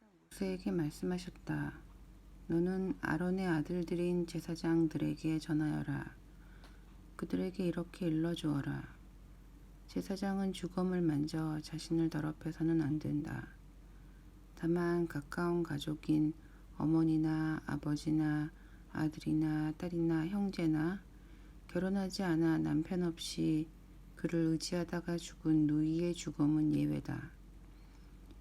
모세에게 말씀하셨다. 너는 아론의 아들들인 제사장들에게 전하여라. 그들에게 이렇게 일러주어라. 제사장은 주검을 만져 자신을 더럽혀서는 안 된다. 다만 가까운 가족인 어머니나 아버지나 아들이나 딸이나 형제나 결혼하지 않아 남편 없이 그를 의지하다가 죽은 누이의 주검은 예외다.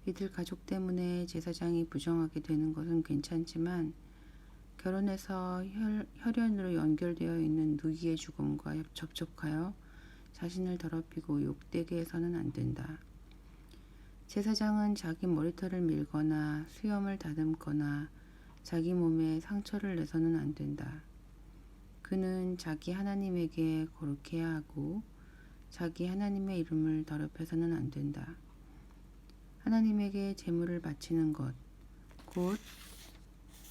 이들 가족 때문에 제사장이 부정하게 되는 것은 괜찮지만 결혼해서 혈연으로 연결되어 있는 누이의 죽음과 접촉하여 자신을 더럽히고 욕되게 해서는 안 된다. 제사장은 자기 머리털을 밀거나 수염을 다듬거나 자기 몸에 상처를 내서는 안 된다. 그는 자기 하나님에게 거룩해야 하고 자기 하나님의 이름을 더럽혀서는 안 된다. 하나님에게 제물을 바치는 것, 곧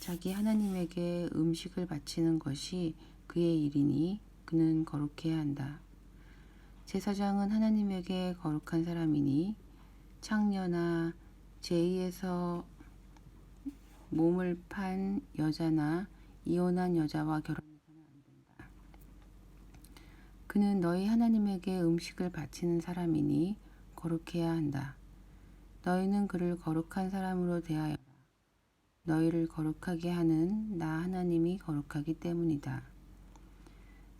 자기 하나님에게 음식을 바치는 것이 그의 일이니 그는 거룩해야 한다. 제사장은 하나님에게 거룩한 사람이니 창녀나 제2에서 몸을 판 여자나 이혼한 여자와 결혼해서는 안 된다. 그는 너희 하나님에게 음식을 바치는 사람이니 거룩해야 한다. 너희는 그를 거룩한 사람으로 대하여라. 너희를 거룩하게 하는 나 하나님이 거룩하기 때문이다.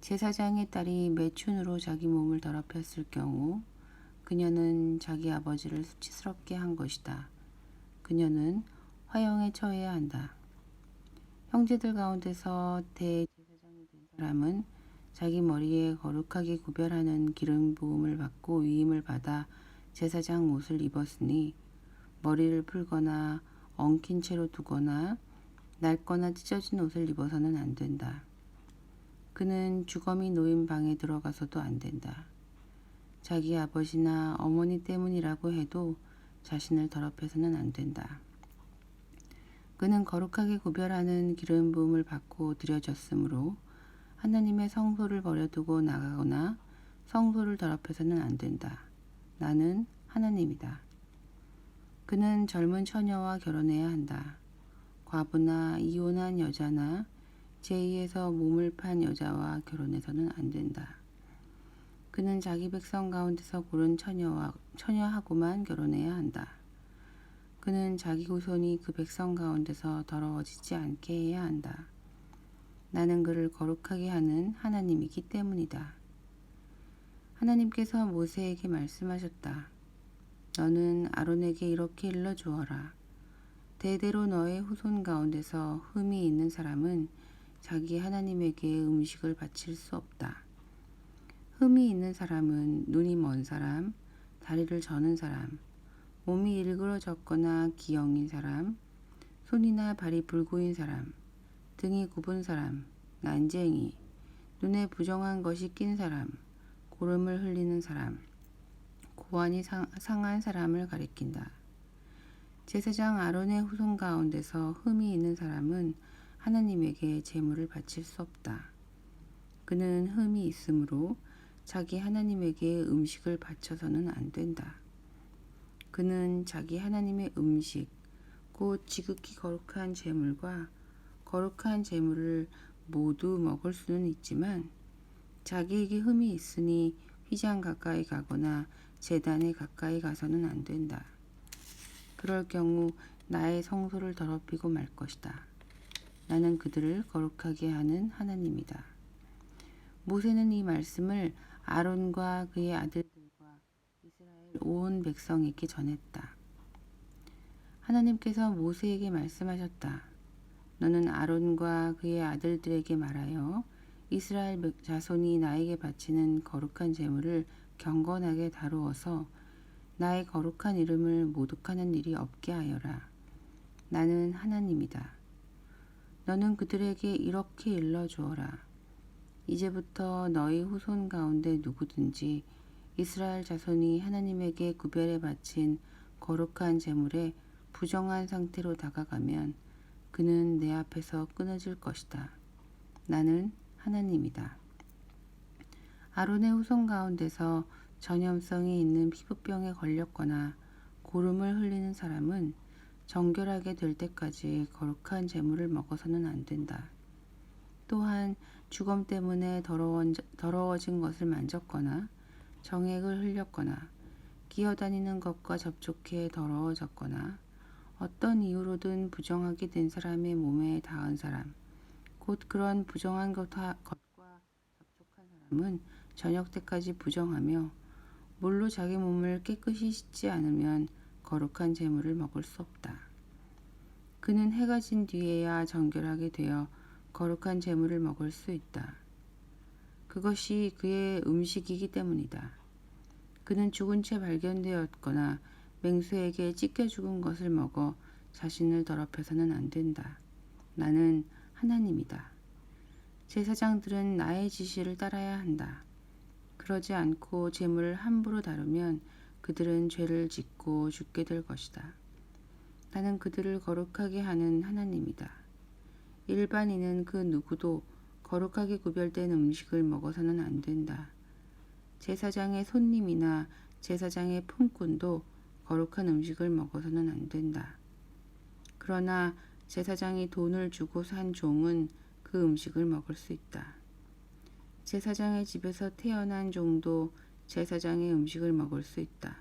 제사장의 딸이 매춘으로 자기 몸을 더럽혔을 경우 그녀는 자기 아버지를 수치스럽게 한 것이다. 그녀는 화형에 처해야 한다. 형제들 가운데서 대제사장이 된 사람은 자기 머리에 거룩하게 구별하는 기름 부음을 받고 위임을 받아 제사장 옷을 입었으니 머리를 풀거나 엉킨 채로 두거나 낡거나 찢어진 옷을 입어서는 안 된다. 그는 주검이 놓인 방에 들어가서도 안 된다. 자기 아버지나 어머니 때문이라고 해도 자신을 더럽혀서는 안 된다. 그는 거룩하게 구별하는 기름 부음을 받고 드려졌으므로 하나님의 성소를 버려두고 나가거나 성소를 더럽혀서는 안 된다. 나는 하나님이다. 그는 젊은 처녀와 결혼해야 한다. 과부나 이혼한 여자나 제2에서 몸을 판 여자와 결혼해서는 안 된다. 그는 자기 백성 가운데서 고른 처녀하고만 결혼해야 한다. 그는 자기 후손이 그 백성 가운데서 더러워지지 않게 해야 한다. 나는 그를 거룩하게 하는 하나님이기 때문이다. 하나님께서 모세에게 말씀하셨다. 너는 아론에게 이렇게 일러주어라. 대대로 너의 후손 가운데서 흠이 있는 사람은 자기 하나님에게 음식을 바칠 수 없다. 흠이 있는 사람은 눈이 먼 사람, 다리를 저는 사람, 몸이 일그러졌거나 기형인 사람, 손이나 발이 불구인 사람, 등이 굽은 사람, 난쟁이, 눈에 부정한 것이 낀 사람, 고름을 흘리는 사람, 고환이 상한 사람을 가리킨다. 제사장 아론의 후손 가운데서 흠이 있는 사람은 하나님에게 제물을 바칠 수 없다. 그는 흠이 있으므로 자기 하나님에게 음식을 바쳐서는 안 된다. 그는 자기 하나님의 음식, 곧 지극히 거룩한 제물과 거룩한 제물을 모두 먹을 수는 있지만 자기에게 흠이 있으니 휘장 가까이 가거나 제단에 가까이 가서는 안 된다. 그럴 경우 나의 성소를 더럽히고 말 것이다. 나는 그들을 거룩하게 하는 하나님이다. 모세는 이 말씀을 아론과 그의 아들들과 이스라엘 온 백성에게 전했다. 하나님께서 모세에게 말씀하셨다. 너는 아론과 그의 아들들에게 말하여 이스라엘 자손이 나에게 바치는 거룩한 제물을 경건하게 다루어서 나의 거룩한 이름을 모독하는 일이 없게 하여라. 나는 하나님이다. 너는 그들에게 이렇게 일러주어라. 이제부터 너희 후손 가운데 누구든지 이스라엘 자손이 하나님에게 구별해 바친 거룩한 제물에 부정한 상태로 다가가면 그는 내 앞에서 끊어질 것이다. 나는 하나님이다. 아론의 후손 가운데서 전염성이 있는 피부병에 걸렸거나 고름을 흘리는 사람은 정결하게 될 때까지 거룩한 재물을 먹어서는 안 된다. 또한 주검 때문에 더러워진 것을 만졌거나 정액을 흘렸거나 기어다니는 것과 접촉해 더러워졌거나 어떤 이유로든 부정하게 된 사람의 몸에 닿은 사람, 곧 그런 부정한 것과 접촉한 사람은 저녁 때까지 부정하며 물로 자기 몸을 깨끗이 씻지 않으면 거룩한 재물을 먹을 수 없다. 그는 해가 진 뒤에야 정결하게 되어 거룩한 재물을 먹을 수 있다. 그것이 그의 음식이기 때문이다. 그는 죽은 채 발견되었거나 맹수에게 찢겨 죽은 것을 먹어 자신을 더럽혀서는 안 된다. 나는 하나님이다. 제사장들은 나의 지시를 따라야 한다. 그러지 않고 재물을 함부로 다루면 그들은 죄를 짓고 죽게 될 것이다. 나는 그들을 거룩하게 하는 하나님이다. 일반인은 그 누구도 거룩하게 구별된 음식을 먹어서는 안 된다. 제사장의 손님이나 제사장의 품꾼도 거룩한 음식을 먹어서는 안 된다. 그러나 제사장이 돈을 주고 산 종은 그 음식을 먹을 수 있다. 제사장의 집에서 태어난 종도 제사장의 음식을 먹을 수 있다.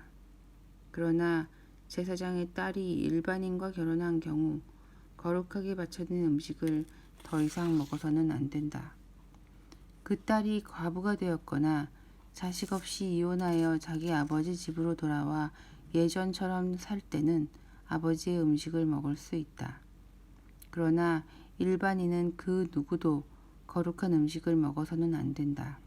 그러나 제사장의 딸이 일반인과 결혼한 경우 거룩하게 바쳐진 음식을 더 이상 먹어서는 안 된다. 그 딸이 과부가 되었거나 자식 없이 이혼하여 자기 아버지 집으로 돌아와 예전처럼 살 때는 아버지의 음식을 먹을 수 있다. 그러나 일반인은 그 누구도 거룩한 음식을 먹어서는 안 된다.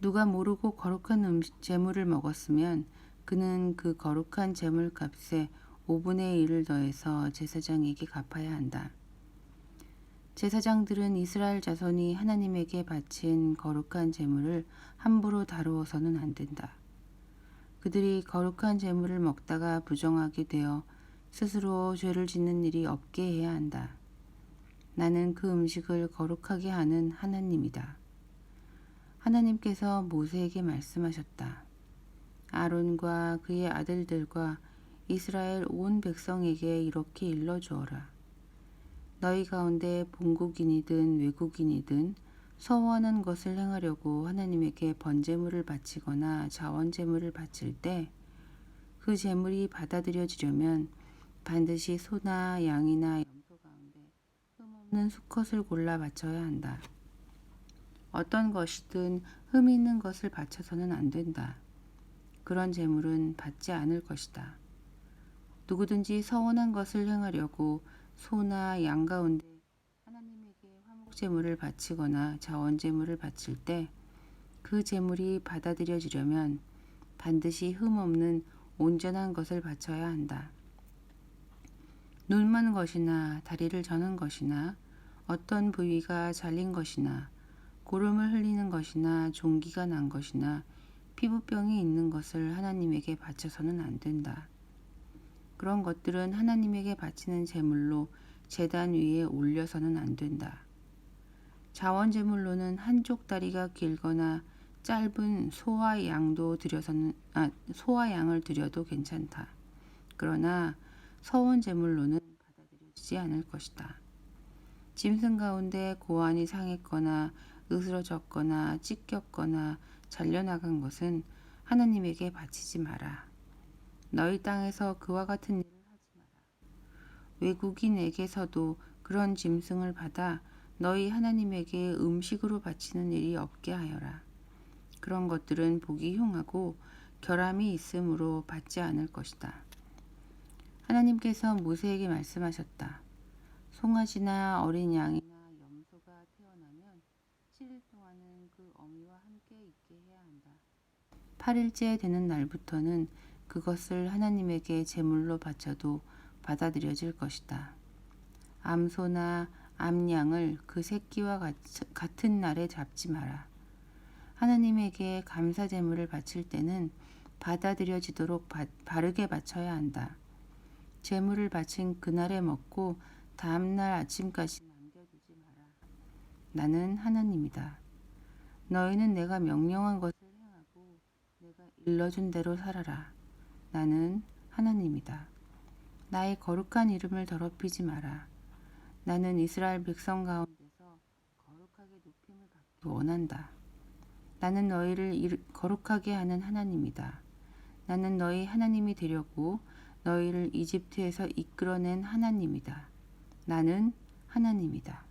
누가 모르고 거룩한 재물을 먹었으면 그는 그 거룩한 재물 값에 5분의 1을 더해서 제사장에게 갚아야 한다. 제사장들은 이스라엘 자손이 하나님에게 바친 거룩한 재물을 함부로 다루어서는 안 된다. 그들이 거룩한 재물을 먹다가 부정하게 되어 스스로 죄를 짓는 일이 없게 해야 한다. 나는 그 음식을 거룩하게 하는 하나님이다. 하나님께서 모세에게 말씀하셨다. 아론과 그의 아들들과 이스라엘 온 백성에게 이렇게 일러주어라. 너희 가운데 본국인이든 외국인이든 서원한 것을 행하려고 하나님에게 번제물을 바치거나 자원제물을 바칠 때 그 제물이 받아들여지려면 반드시 소나 양이나 염소 가운데 흠없는 수컷을 골라 바쳐야 한다. 어떤 것이든 흠 있는 것을 바쳐서는 안 된다. 그런 제물은 받지 않을 것이다. 누구든지 서원한 것을 행하려고 소나 양 가운데 하나님에게 화목제물을 바치거나 자원제물을 바칠 때 그 제물이 받아들여지려면 반드시 흠없는 온전한 것을 바쳐야 한다. 눈먼 것이나 다리를 저는 것이나 어떤 부위가 잘린 것이나 고름을 흘리는 것이나 종기가 난 것이나 피부병이 있는 것을 하나님에게 바쳐서는 안 된다. 그런 것들은 하나님에게 바치는 제물로 제단 위에 올려서는 안 된다. 자원 제물로는 한쪽 다리가 길거나 짧은 소와 양을 드려도 괜찮다. 그러나 서원 제물로는 받아들여지지 않을 것이다. 짐승 가운데 고환이 상했거나 으스러졌거나 찢겼거나 잘려나간 것은 하나님에게 바치지 마라. 너희 땅에서 그와 같은 일을 하지 마라. 외국인에게서도 그런 짐승을 받아 너희 하나님에게 음식으로 바치는 일이 없게 하여라. 그런 것들은 보기 흉하고 결함이 있으므로 받지 않을 것이다. 하나님께서 모세에게 말씀하셨다. 송아지나 어린 양이나 염소가 태어나면 7일 동안은 그 어미와 함께 있게 해야 한다. 8일째 되는 날부터는 그것을 하나님에게 제물로 바쳐도 받아들여질 것이다. 암소나 암양을 그 새끼와 같은 날에 잡지 마라. 하나님에게 감사 제물을 바칠 때는 받아들여지도록 바르게 바쳐야 한다. 제물을 바친 그날에 먹고 다음날 아침까지 남겨두지 마라. 나는 하나님이다. 너희는 내가 명령한 것을 행하고 내가 일러준 대로 살아라. 나는 하나님이다. 나의 거룩한 이름을 더럽히지 마라. 나는 이스라엘 백성 가운데서 거룩하게 높임을 받기 원한다. 나는 너희를 거룩하게 하는 하나님이다. 나는 너희 하나님이 되려고 너희를 이집트에서 이끌어낸 하나님이다. 나는 하나님이다.